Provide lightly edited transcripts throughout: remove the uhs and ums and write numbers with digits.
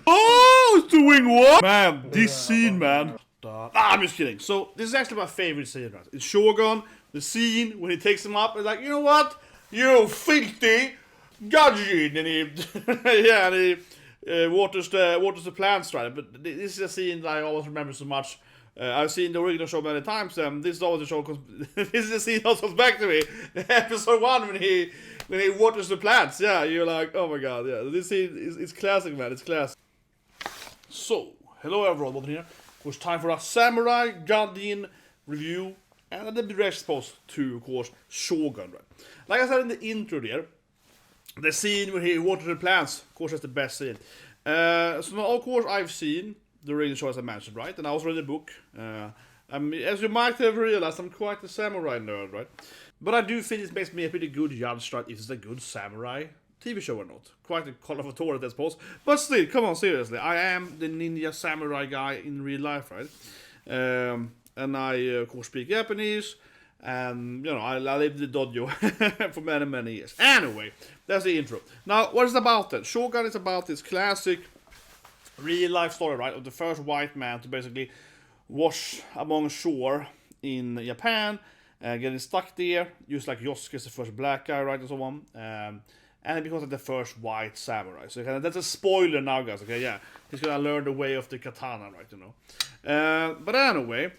Oh, it's doing what? Man, this scene, man. I'm just kidding. So, this is actually my favorite scene, right? It's Shogun, the scene when he takes him up, and like, you know what? You filthy Gaijin, and he, yeah, and he waters the plants, right? But this is a scene that I always remember so much. I've seen the original show many times, and this is always the show. This is the scene that comes back to me. Episode 1 when he waters the plants. Yeah, you're like, oh my god, yeah. This scene is classic, man. It's classic. So, hello everyone, welcome here. Of course, time for a Samurai Gaijin review, and a direct response to, of course, Shogun, right? Like I said in the intro there, the scene where he waters the plants, of course, that's the best scene. So now, of course, I've seen the original show as I mentioned, right? And I also read the book. As you might have realized, I'm quite a samurai nerd, right? But I do think it makes me a pretty good judge, right? If it's a good samurai TV show or not. Quite a call of authority, I suppose. But still, come on, seriously. I am the ninja samurai guy in real life, right? And I, of course, speak Japanese. And, you know, I lived in the dojo for many, many years. Anyway, that's the intro. Now, what is it about then? Shogun is about this classic real life story, right? Of the first white man to basically wash among shore in Japan, getting stuck there, just like Yosuke is the first black guy, right? And so on. And it becomes like the first white samurai. So that's a spoiler now, guys. Okay, yeah. He's gonna learn the way of the katana, right? You know. But anyway,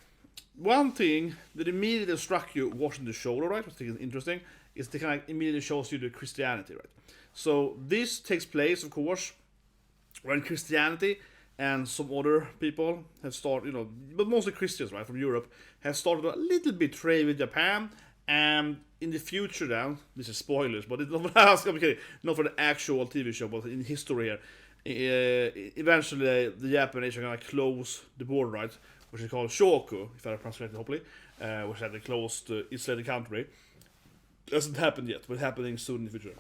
one thing that immediately struck you watching the show, right, which I think is interesting, is it kind of immediately shows you the Christianity, right? So this takes place, of course, when Christianity and some other people have started, you know, but mostly Christians, right, from Europe, have started a little bit trade with Japan, and in the future then, this is spoilers, but it's not, I'm kidding, not for the actual TV show, but in history here, eventually the Japanese are gonna close the border, right, which is called Shogun, if I pronounce it hopefully, which had to close the Islamic country. It hasn't happened yet, but it's happening soon in the future.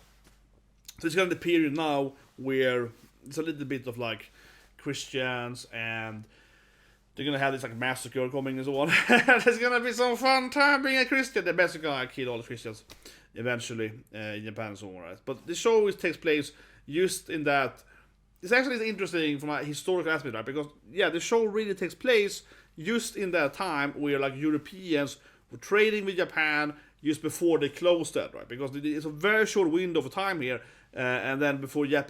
So it's kind of the period now where it's a little bit of like Christians, and they're gonna have this like massacre coming and so on. There's gonna be some fun time being a Christian. They're basically gonna kill all the Christians eventually in Japan and so on, right? But the show takes place just in that. It's actually interesting from a historical aspect, right? Because yeah, the show really takes place just in that time where like Europeans were trading with Japan just before they closed that, right? Because it's a very short window of time here, and then before they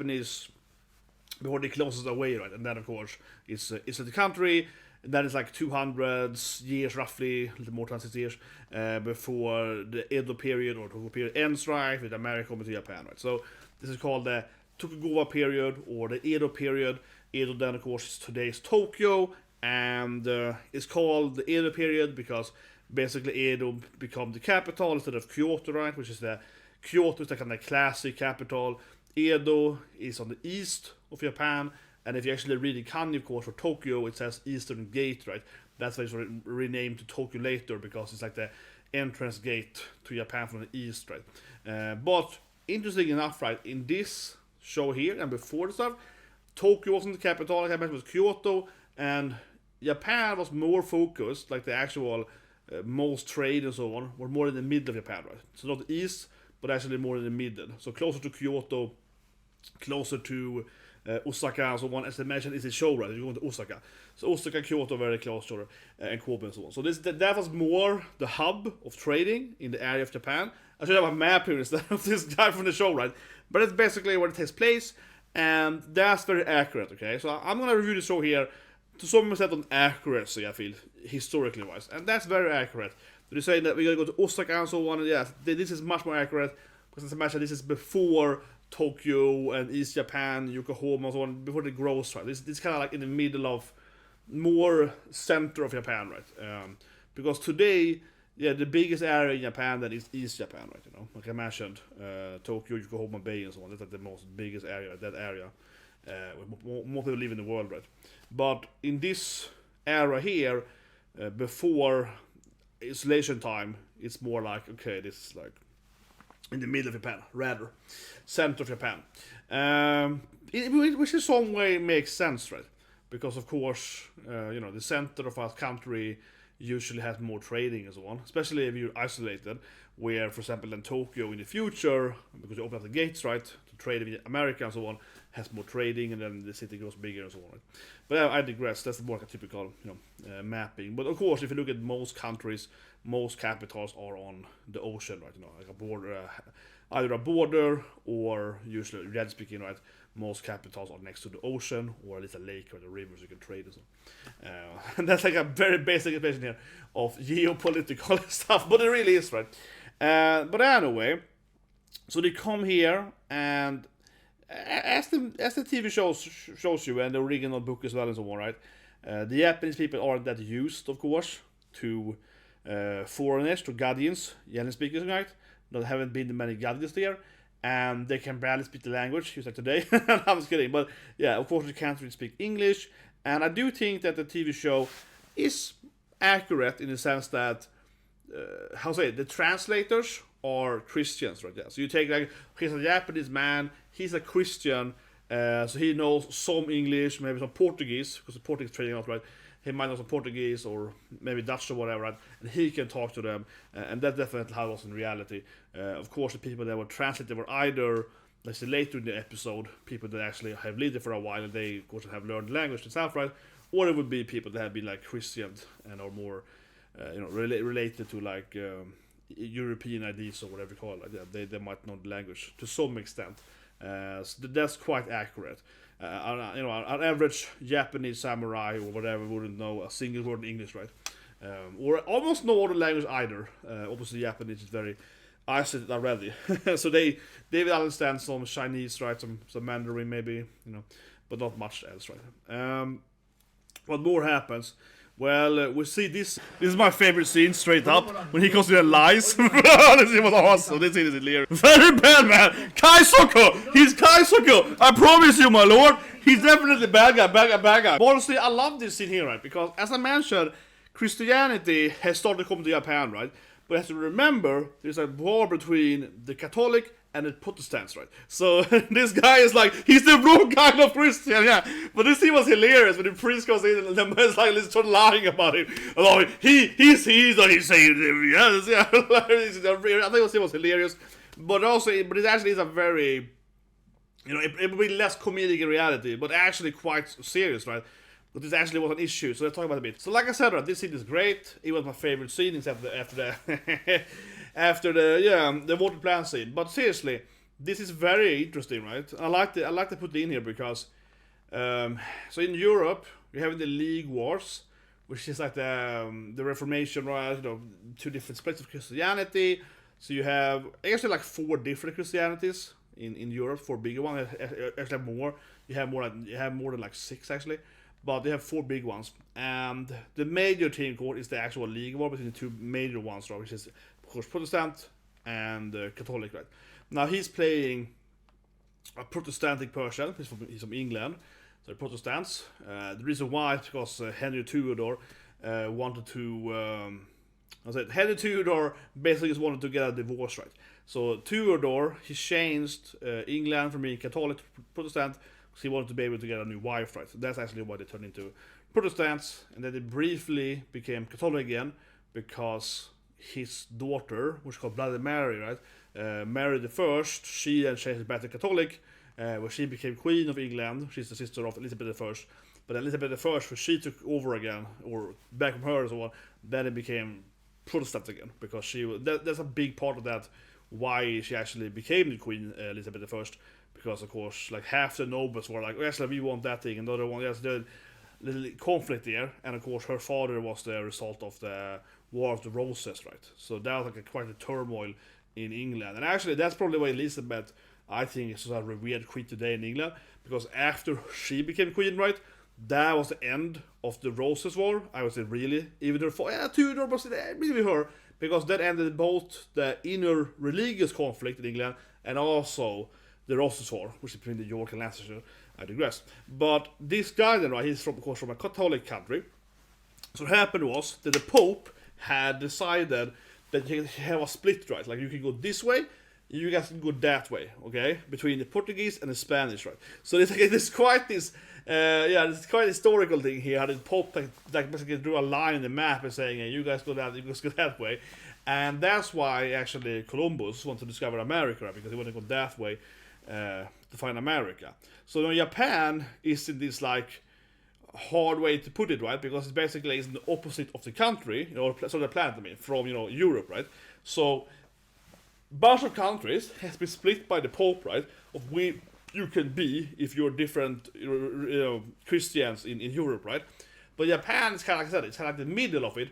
close it away, right? And then, of course, it's the country. And then it's like 200 years, roughly, a little more than 60 years, before the Edo period or Tokugawa period ends, right? With America coming to Japan, right? So this is called the Tokugawa period or the Edo period. Edo, then, of course, is today's Tokyo, and it's called the Edo period because basically Edo became the capital instead of Kyoto, right? Which is Kyoto is the kind of classic capital. Edo is on the east of Japan, and if you actually read the kanji, of course, for Tokyo, it says Eastern Gate, right? That's why it's renamed to Tokyo later, because it's like the entrance gate to Japan from the east, right? But interesting enough, right, in this show here and before the stuff, Tokyo wasn't the capital, like I mentioned, it was Kyoto, and Japan was more focused, like the actual most trade and so on, were more in the middle of Japan, right? So not the east, but actually more in the middle. So closer to Kyoto, closer to Osaka and so on. As I mentioned, it's a show, right? You're going to Osaka. So Osaka, Kyoto, very close to her, and Kobe and so on. So that was more the hub of trading in the area of Japan. I should have a map here instead of this guy from the show, right? But it's basically where it takes place, and that's very accurate, okay? So I'm going to review the show here to some extent on accuracy, I feel, historically wise. And that's very accurate. They're saying that we're going to go to Osaka and so on, and yeah, this is much more accurate, because as I mentioned, this is before Tokyo and East Japan, Yokohama and so on, before the growth, right? This is kind of like in the middle of more center of Japan, right? Because today, yeah, the biggest area in Japan that is East Japan, right? You know, like I mentioned, Tokyo, Yokohama Bay and so on. That's like the most biggest area, that area. More people live in the world, right? But in this era here, before isolation time, it's more like, okay, this is like in the middle of Japan, rather center of Japan, which in some way makes sense, right? Because of course, you know, the center of our country usually has more trading and so on, especially if you're isolated. Where, for example, in Tokyo in the future, because you open up the gates, right, to trade with America and so on, has more trading, and then the city grows bigger and so on. Right? But I digress. That's more like a typical, mapping. But of course, if you look at most countries, most capitals are on the ocean, right? Like a border, either a border or usually, generally speaking, right? Most capitals are next to the ocean or at least a lake or the rivers you can trade and so. And that's like a very basic explanation here of geopolitical stuff, but it really is, right? But anyway, so they come here, and as the TV shows you, and the original book as well and so on, right? The Japanese people aren't that used, of course, to foreigners, to Gaijins, generally speaking, right? There haven't been many Gaijins there, and they can barely speak the language, just like today. I'm just kidding, but yeah, of course they can't really speak English, and I do think that the TV show is accurate in the sense that, the translators are Christians, right? Yeah. So you take like, he's a Japanese man, he's a Christian, so he knows some English, maybe some Portuguese, because the Portuguese trading out, right? He might know some Portuguese or maybe Dutch or whatever, right? And he can talk to them, and that's definitely how it was in reality. Of course, the people that were translated were either, let's say later in the episode, people that actually have lived there for a while and they, of course, have learned the language themselves, right? Or it would be people that have been like Christians and are more, related to like European ideas or whatever you call it. Like that. They might know the language to some extent. So that's quite accurate. An average Japanese samurai or whatever wouldn't know a single word in English, right? Or almost no other language either. Obviously, Japanese is very isolated already, so they will understand some Chinese, right? Some Mandarin maybe, but not much else, right? What more happens? Well, we see this. This is my favorite scene, straight up, when he comes to the lies. This was awesome. This scene is hilarious. Very bad, man. Kaisoko! He's Kaisoko! I promise you, my lord. He's definitely bad guy. But honestly, I love this scene here, right? Because, as I mentioned, Christianity has started to come to Japan, right? But as you remember, there's a war between the Catholic and the Protestants, right? So this guy is like, he's the wrong kind of Christian, yeah. But this scene was hilarious when the priest goes in and the man's like, let's start lying about him. Like, he's saying, yes, yeah. I think it was hilarious. But it actually is a very, it would be less comedic in reality, but actually quite serious, right? But this actually was an issue, so let's talk about it a bit. So like I said, right, this scene is great. It was my favorite scene, except after the water plant scene. But seriously, this is very interesting, right? I like to put it in here because, so in Europe, we have the League Wars, which is like the Reformation, right? Two different splits of Christianity. So you have actually like 4 different Christianities in Europe, 4 bigger ones. Actually more. You have more than like 6 actually. But they have 4 big ones, and the major team core is the actual league war between the 2 major ones, right, which is of course Protestant and Catholic, right? Now he's playing a Protestantic person. He's from England, so Protestants. The reason why is because Henry Tudor wanted to. Henry Tudor basically just wanted to get a divorce, right? So Tudor, he changed England from being Catholic to Protestant. He wanted to be able to get a new wife, right? So that's actually why they turned into Protestants, and then they briefly became Catholic again because his daughter, which is called Bloody Mary, right? Mary the First, she then changed back to Catholic, where she became Queen of England. She's the sister of Elizabeth the First. But then Elizabeth the First, when she took over again, or back from her and so on, then it became Protestant again because that's a big part of that. Why she actually became the Queen, Elizabeth the First. Because of course, like half the nobles were like, actually we want that thing, and the other one, yes, the little conflict there. And of course, her father was the result of the War of the Roses, right? So that was like quite a turmoil in England. And actually, that's probably why Elizabeth, I think, is a revered queen today in England, because after she became queen, right, that was the end of the Roses War. I would say, really, even her Tudor was really her, because that ended both the inner religious conflict in England and also the Roses War, which is between the York and Lancaster. I digress. But this guy then, right, he's of course from a Catholic country. So what happened was that the Pope had decided that you have a split, right? Like you can go this way, you guys can go that way, okay? Between the Portuguese and the Spanish, right? So there's quite this, it's quite a historical thing here. How the Pope like basically drew a line in the map and saying, hey, you guys go that way. And that's why actually Columbus wanted to discover America, right? Because he wanted to go that way. define America. So Japan is in this like hard way to put it, right? Because it's basically is the opposite of the country, so the planet, I mean, from Europe, right? So bunch of countries has been split by the Pope, right? Of where you can be if you're different, Christians in Europe, right? But Japan is kind of like I said, it's kind of like the middle of it.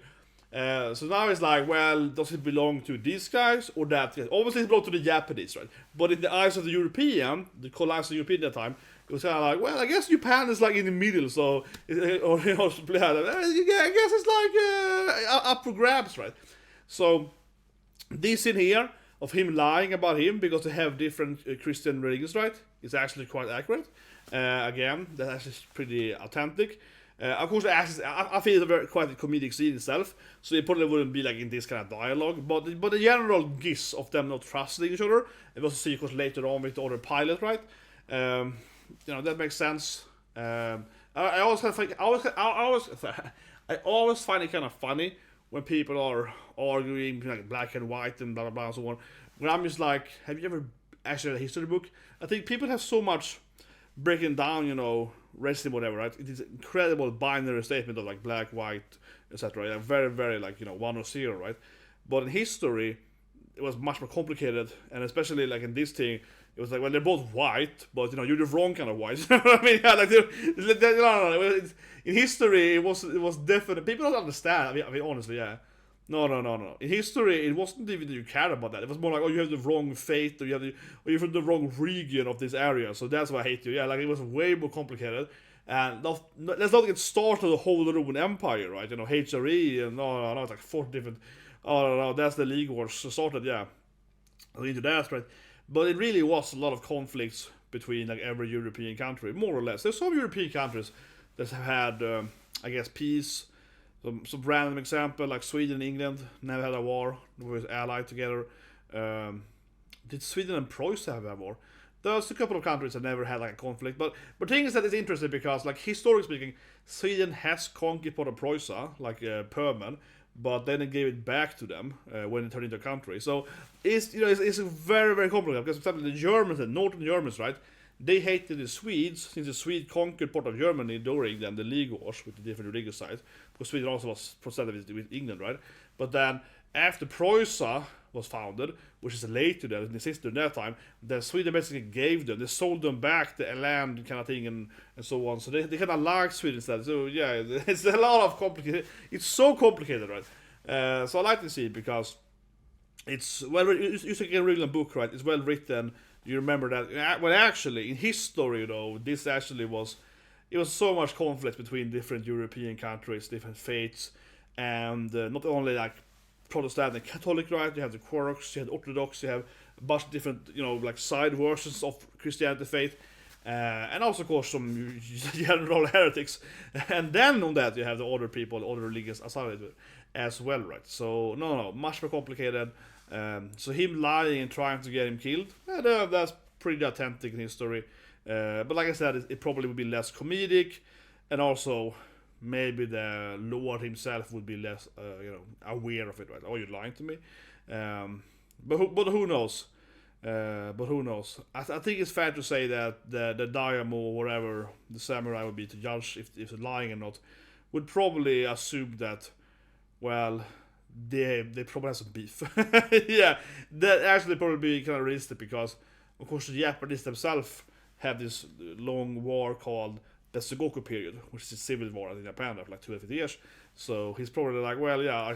So now it's like, well, does it belong to these guys or that guys? Obviously, it belongs to the Japanese, right? But in the eyes of the European, the colonized European at that time, it was kind of like, well, I guess Japan is like in the middle, so I guess it's like up for grabs, right? So this scene here of him lying about him because they have different Christian religions, right? It's actually quite accurate. Again, that's actually pretty authentic. Of course, I feel it's a quite a comedic scene itself, so it probably wouldn't be like in this kind of dialogue. But the general gist of them not trusting each other, and we also see, of course, later on with the other pilot, right? That makes sense. I always find it kind of funny when people are arguing like black and white and blah blah blah and so on. When I'm just like, have you ever actually read a history book? I think people have so much breaking down, racism, whatever, right? It is an incredible binary statement of like black, white, etc. Right? Very, very like 1 or 0, right? But in history, it was much more complicated, and especially like in this thing, it was like, well, they're both white, but you're the wrong kind of white. You know what I mean? Yeah, like in history, it was definitely people don't understand. I mean, honestly, yeah. No. In history, it wasn't even that you cared about that. It was more like, oh, you have the wrong faith, or you're from the wrong region of this area, so that's why I hate you. Yeah, like it was way more complicated. And let's not get started the whole Roman Empire, right? HRE and no, it's like 4 different. Oh no, that's the League Wars started. Yeah, into that, right? But it really was a lot of conflicts between like every European country, more or less. There's some European countries that have had, I guess, peace. Some random example, like Sweden and England never had a war. We were allied together. Did Sweden and Prussia have a war? There's a couple of countries that never had like a conflict. But the thing is that it's interesting because, like, historically speaking, Sweden has conquered part of Prussia, like Perman, but then it gave it back to them when it turned into a country. So it's very, very complicated because, for example, the Germans and Northern Germans, right? They hated the Swedes since the Swedes conquered part of Germany during the League Wars with the different religious sides. Because Sweden also was Protestant with England, right? But then after Prussia was founded, which is later than the sister in that time, then Sweden basically gave them, they sold them back the land kind of thing and so on. So they kind of like Sweden instead. So yeah, it's a lot of complicated. It's so complicated, right? So I like to see it because it's you can read a book, right? It's well written. You remember that. Well, actually, in history, though, this actually was so much conflict between different European countries, different faiths, and not only like Protestant and Catholic, right? You have the Quarks, you have the Orthodox, you have a bunch of different, like side versions of Christianity faith, and also, of course, some general heretics. And then on that, you have the other people, the other religions aside as well, right? So, no, much more complicated. So him lying and trying to get him killed, that's pretty authentic in history. But like I said, it probably would be less comedic, and also maybe the Lord himself would be less, aware of it, right? Oh, you're lying to me. But who knows? I think it's fair to say that the Daimyo or whatever the samurai would be to judge if they're lying or not, would probably assume that, well, they probably have some beef. Yeah, that actually probably be kind of realistic because, of course, the Japanese themselves have this long war called the Sengoku period, which is a civil war in Japan for like 250 years. So he's probably like, well, yeah,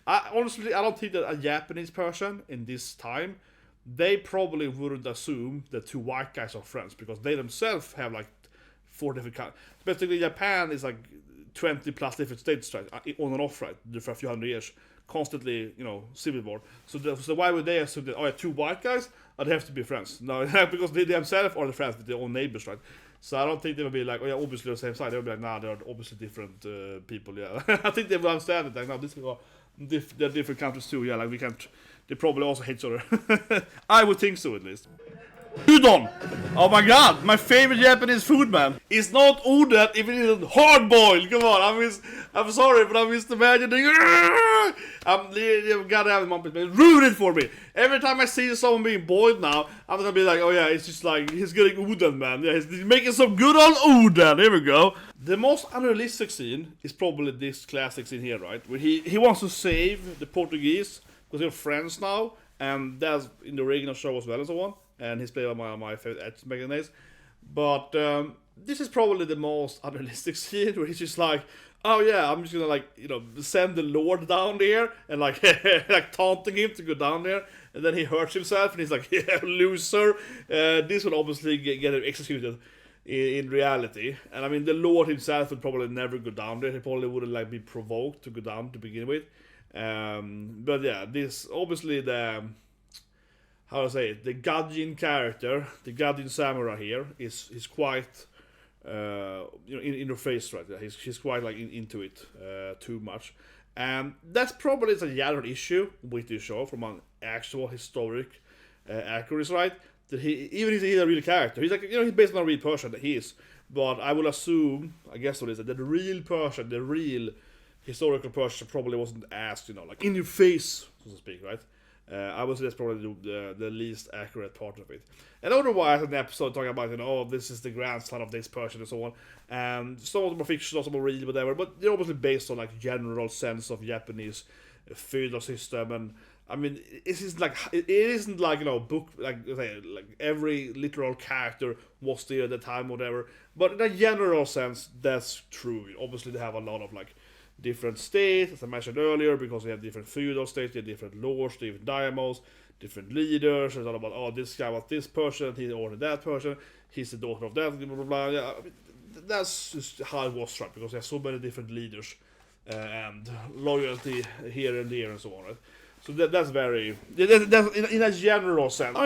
I honestly don't think that a Japanese person in this time, they probably wouldn't assume that 2 white guys are friends because they themselves have like 4 different countries. Basically, Japan is like 20 plus different states, right, on and off, right, for a few hundred years, constantly, civil war. So why would they assume that 2 white guys, they have to be friends? No, because they themselves are the friends with their own neighbors, right? So I don't think they would be like, oh yeah, obviously on the same side. They would be like, nah, they're obviously different people. Yeah, I think they will understand it. Like, no, they're different countries too. Yeah, like we can't. They probably also hate each other. I would think so, at least. Udon! Oh my god, my favorite Japanese food, man. It's not Oden if it isn't hard boiled. Come on, I'm sorry, but I'm just imagining. I'm gotta have the Muppet Man. Ruin it for me. Every time I see someone being boiled now, I'm gonna be like, oh yeah, it's just like he's getting Oden, man. Yeah, he's making some good old Oden. Here we go. The most unrealistic scene is probably this classic scene here, right? Where he wants to save the Portuguese because they're friends now, and that's in the original show as well and so on. And he's played by my favorite actor back in the days. But this is probably the most unrealistic scene where he's just like, oh yeah, I'm just gonna like, you know, send the Lord down there and like like taunting him to go down there, and then he hurts himself and he's like, yeah, loser. This would obviously get him executed in reality. And I mean, the Lord himself would probably never go down there. He probably wouldn't like be provoked to go down to begin with. But yeah, this obviously the, how to say it, the Gaijin character, the Gaijin samurai here is quite you know, in her face right there. He's quite like into it too much, and that's probably a general issue with this show from an actual historic accuracy, right? That even if he's a real character, he's like, you know, he's based on a real person that he is. But I will assume, I guess what is it, that the real person, the real historical person probably wasn't asked, you know, like in your face, so to speak, right? I would say that's probably the least accurate part of it. And otherwise, an episode talking about, you know, oh, this is the grandson of this person and so on. And some of them are fictional, some are real, whatever. But they're obviously based on like general sense of Japanese feudal system. And I mean, it isn't like, you know, book like every literal character was there at the time, whatever. But in a general sense, that's true. Obviously, they have a lot of like different states, as I mentioned earlier, because they have different feudal states, they have different lords, different daimos, different leaders. It's all about, oh, this guy was this person, he ordered that person, he's the daughter of that, blah blah blah. Yeah, I mean, that's just how it was, right? Because there's so many different leaders and loyalty here and there and so on, right? So that's very, that's in a general sense. Now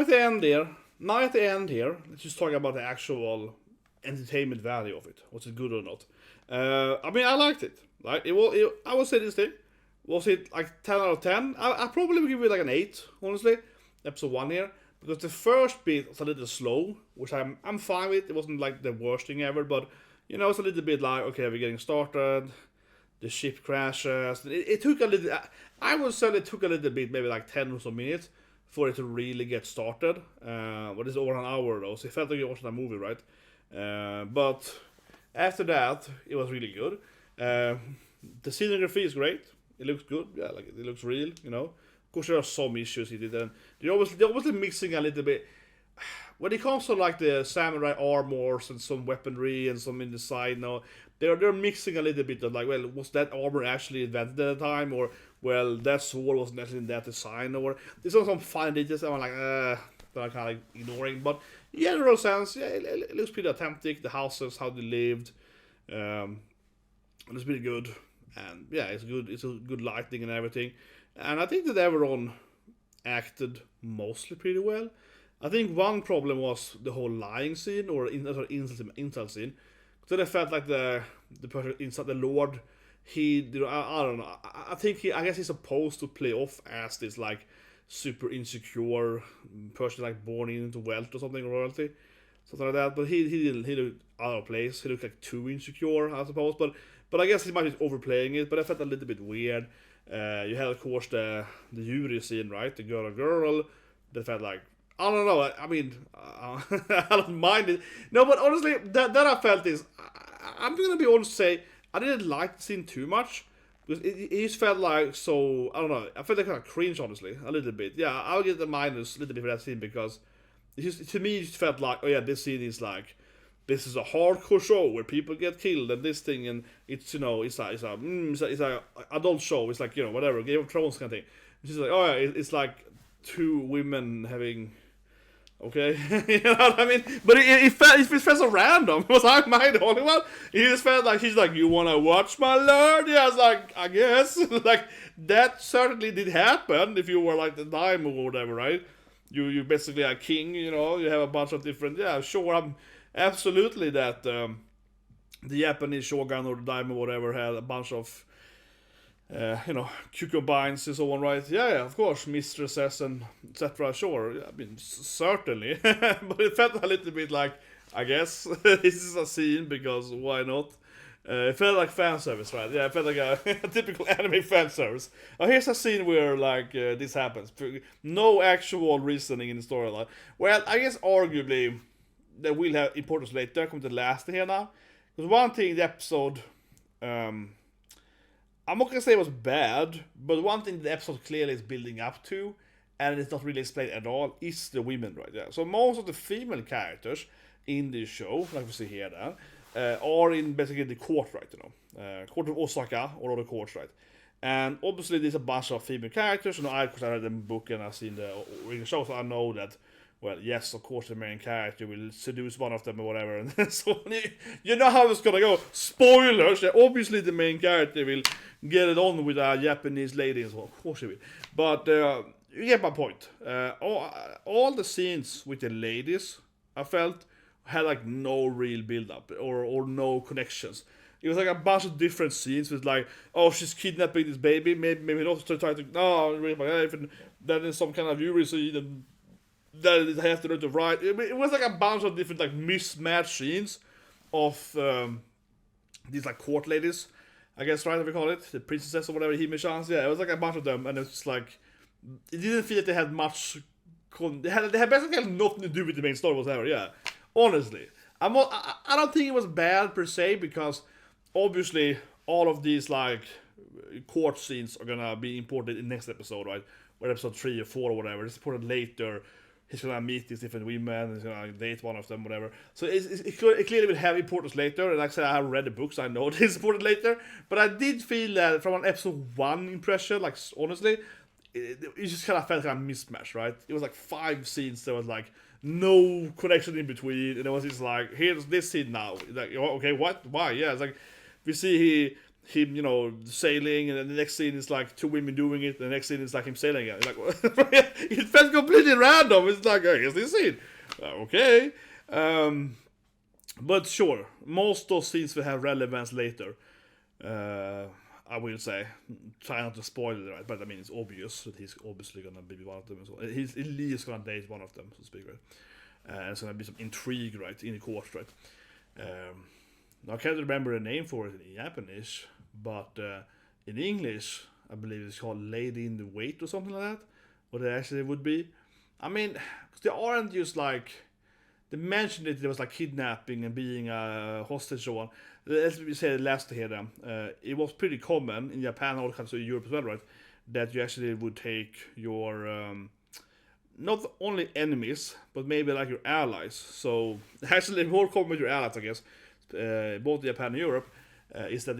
at the end here, let's just talk about the actual entertainment value of it. Was it good or not? I mean, I liked it. Like I would say this thing was it like 10 out of 10. I probably would give it like an 8, honestly. Episode 1 here, because the first bit was a little slow, which I'm fine with. It wasn't like the worst thing ever, but you know, it's a little bit like, okay, we're getting started. The ship crashes. It took a little. I would say it took a little bit, maybe like 10 or so minutes, for it to really get started. But it's over an hour though, so it felt like you're watching a movie, right? But after that, it was really good. The cinematography is great. It looks good. Yeah, like it looks real. You know, of course there are some issues with it, and they're obviously mixing a little bit. When it comes to like the samurai armors and some weaponry and some in the side, now they're mixing a little bit of like, well, was that armor actually invented at the time, or well, that sword wasn't actually in that design, or there's some fine details. I'm like, that I'm kind of like ignoring, but in general sense, yeah, it looks pretty authentic. The houses, how they lived. It's pretty good, and yeah, it's good. It's a good lighting and everything, and I think that everyone acted mostly pretty well. I think one problem was the whole lying scene or insult scene, because I felt like the person inside the Lord, I don't know. I guess he's supposed to play off as this like super insecure person, like born into wealth or something, royalty, something like that. But he looked out of place. He looked like too insecure, I suppose. But I guess he might be overplaying it, but I felt a little bit weird. You had, of course, the Yuri scene, right? The girl that felt like, I don't know, I mean, I don't mind it. No, but honestly, that I felt is, I'm going to be honest to say, I didn't like the scene too much, because it just felt like so, I don't know, I felt like kind of cringe, honestly, a little bit. Yeah, I'll get the minus a little bit for that scene, because it just, to me, it just felt like, oh yeah, this scene is like, this is a hardcore show where people get killed and this thing, and it's, you know, it's a adult show. It's like, you know, whatever, Game of Thrones kind of thing. It's just like, oh yeah, it's like two women having, okay, you know what I mean? But it felt so random. Was I the only one? He just felt like he's like, you wanna watch my lord? Yeah, I was like, I guess. Like that certainly did happen if you were like the daimyo or whatever, right? You basically a king, you know. You have a bunch of different. Yeah, sure, I'm. Absolutely, that the Japanese shogun or the daimyo or whatever had a bunch of concubines and so on, right? Yeah, of course, mistresses and etc. Sure, I mean, certainly. But it felt a little bit like, I guess, this is a scene because why not? It felt like fan service, right? Yeah, it felt like a, a typical anime fan service. Here's a scene where this happens. No actual reasoning in the storyline. Well, I guess arguably that will have importance later. Come to the last here now. Because one thing the episode, I'm not gonna say it was bad, but one thing the episode clearly is building up to, and it's not really explained at all, is the women, right? Yeah. So most of the female characters in this show, like we see here then, are in basically the court, right? Court of Osaka or other courts, right? And obviously there's a bunch of female characters. I read the book and I've seen the original show, so I know that. Well, yes, of course the main character will seduce one of them or whatever, and so you know how it's gonna go. Spoilers! Obviously the main character will get it on with a Japanese lady as well. Of course he will. But you get my point. All the scenes with the ladies, I felt, had like no real build-up or no connections. It was like a bunch of different scenes with like, oh, she's kidnapping this baby, maybe not to try to, no, really my life, and then there's some kind of Yuri scene, and then they have to learn to write. It was like a bunch of different like mismatched scenes of these like court ladies, I guess, right, if we call it, the princesses or whatever, Hime-chans. Yeah, it was like a bunch of them, and it's like, it didn't feel like they had much, they had basically nothing to do with the main story whatsoever, yeah. Honestly. I don't think it was bad per se, because obviously all of these like court scenes are gonna be imported in next episode, right? Or episode 3 or 4 or whatever. It's imported later. He's gonna meet these different women, he's gonna date one of them, whatever. So it clearly will have importance later, and like I said, I have read the books, I know it is important later, but I did feel that from an episode 1 impression, like honestly, it just kind of felt kind of mismatched, right? It was like 5 scenes, there was like no connection in between, and it was just like, here's this scene now, like, okay, what, why, yeah, it's like, we see him, sailing, and then the next scene is like 2 women doing it, the next scene is like him sailing again. Like, it felt completely random. It's like, here's this scene. Okay. But sure, most of those scenes will have relevance later. I will say. Try not to spoil it, right? But I mean, it's obvious that he's obviously gonna be one of them as well. He's at least gonna date one of them, so to speak, right? And it's gonna be some intrigue, right, in the court, right? I can't remember the name for it in Japanese, but in English, I believe it's called Lady in the Wait or something like that. What it actually would be. I mean, they aren't just like, they mentioned it, there was like kidnapping and being a hostage or one. Let's say the last here then. It was pretty common in Japan, all kinds of Europe as well, right? That you actually would take your, not only enemies, but maybe like your allies. So, actually more common with your allies, I guess. Both Japan and Europe, is that,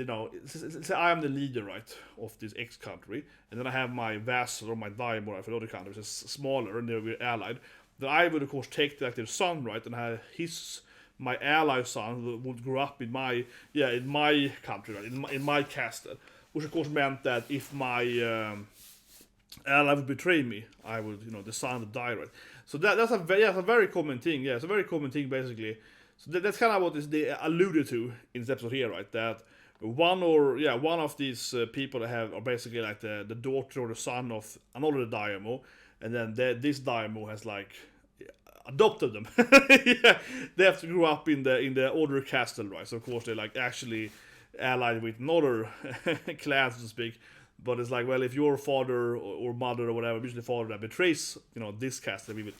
say I am the leader, right, of this X country, and then I have my vassal or my daimyo for the other countries, is smaller, and they're allied. Then I would, of course, take their son, right, and have my ally son would grow up in my country, right, in my castle, which of course meant that if my ally would betray me, I would, the son would die, right. So that's a very common thing. Yeah, it's a very common thing basically. So that's kind of what they alluded to in this episode here, right? That one of these people are basically like the daughter or the son of another daimyo, and then this daimyo has like adopted them. Yeah, they have to grow up in the other castle, right? So of course they're like actually allied with another clan, so to speak. But it's like, well, if your father or mother or whatever, usually father that betrays, this castle, we will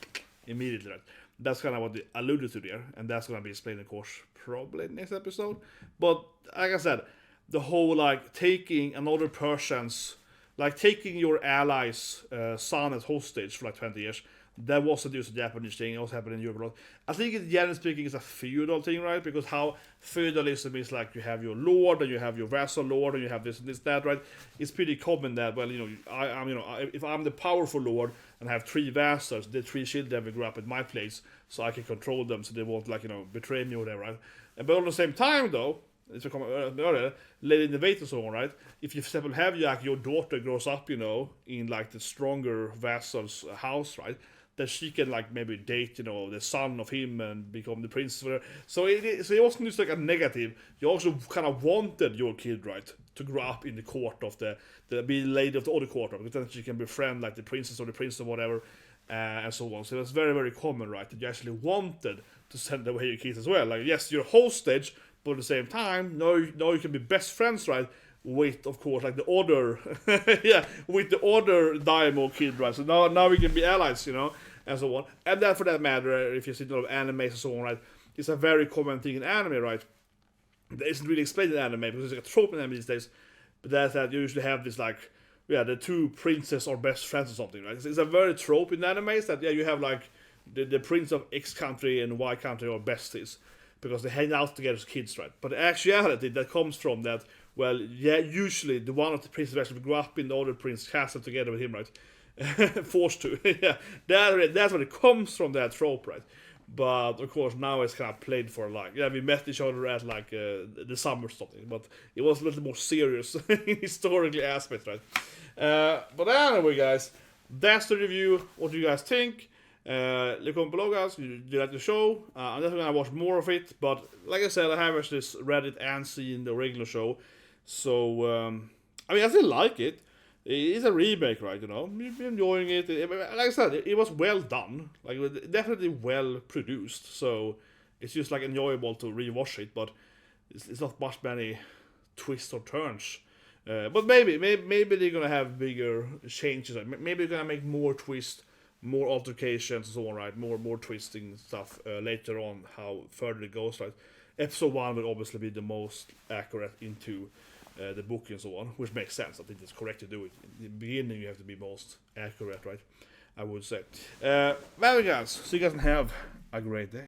immediately, right? That's kind of what they alluded to there, and that's going to be explained, of course, probably next episode. But like I said, the whole like taking another person's, like taking your ally's son as hostage for like 20 years, that wasn't just a Japanese thing. It also happened in Europe a lot. I think, generally speaking, it's a feudal thing, right? Because how feudalism is like, you have your lord and you have your vassal lord and you have this and this that, right? It's pretty common that, well, if I'm the powerful lord and I have 3 vassals, the 3 children will grow up at my place, so I can control them, so they won't betray me or whatever, right? But at the same time, though, as we come earlier, lady in the wait and so on, right? If you, for example, have like your daughter grows up, in like the stronger vassal's house, right? that she can like maybe date, you know, the son of him and become the princess. So it wasn't just like a negative. You also kind of wanted your kid, right, to grow up in the court of the be lady of the other court, because then she can befriend like the princess or the prince or whatever, and so on. So it was very, very common, right, that you actually wanted to send away your kids as well. Like, yes, you're hostage, but at the same time, now you can be best friends, right, with, of course, like the other, yeah, with the other Daimyo kid, right? So now we can be allies, you know, and so on. And then, for that matter, if you see a lot of animes and so on, right, it's a very common thing in anime, right? That isn't really explained in anime, because it's like a trope in anime these days, but that's that you usually have this, like, yeah, the two princes are best friends or something, right? It's a very trope in animes that, yeah, you have, like, the prince of X country and Y country are besties, because they hang out together as kids, right? But the actuality that comes from that, well, yeah, usually the one of the princes actually grew up in the other prince's castle together with him, right? Forced to. Yeah, that's what it comes from, that trope, right? But of course now it's kind of played for, like, yeah, we met each other at like the summer or something, but it was a little more serious in historically aspect, right? But anyway, guys, that's the review. What do you guys think? Leave a comment below, guys. Do you like the show? I'm definitely gonna watch more of it, but like I said, I have actually read it and seen the regular show, so I mean, I still like it. It's a remake, right? You know, you've been enjoying it. Like I said, it was well done, like definitely well produced. So it's just like enjoyable to rewatch it, but it's not much many twists or turns. But maybe they're gonna have bigger changes. Maybe they're gonna make more twists, more altercations, and so on, right? More twisting stuff later on. How further it goes, right? Episode 1 will obviously be the most accurate into the book and so on, which makes sense. I think it's correct to do it. In the beginning, you have to be most accurate, right? I would say. Well, guys, so you guys have a great day.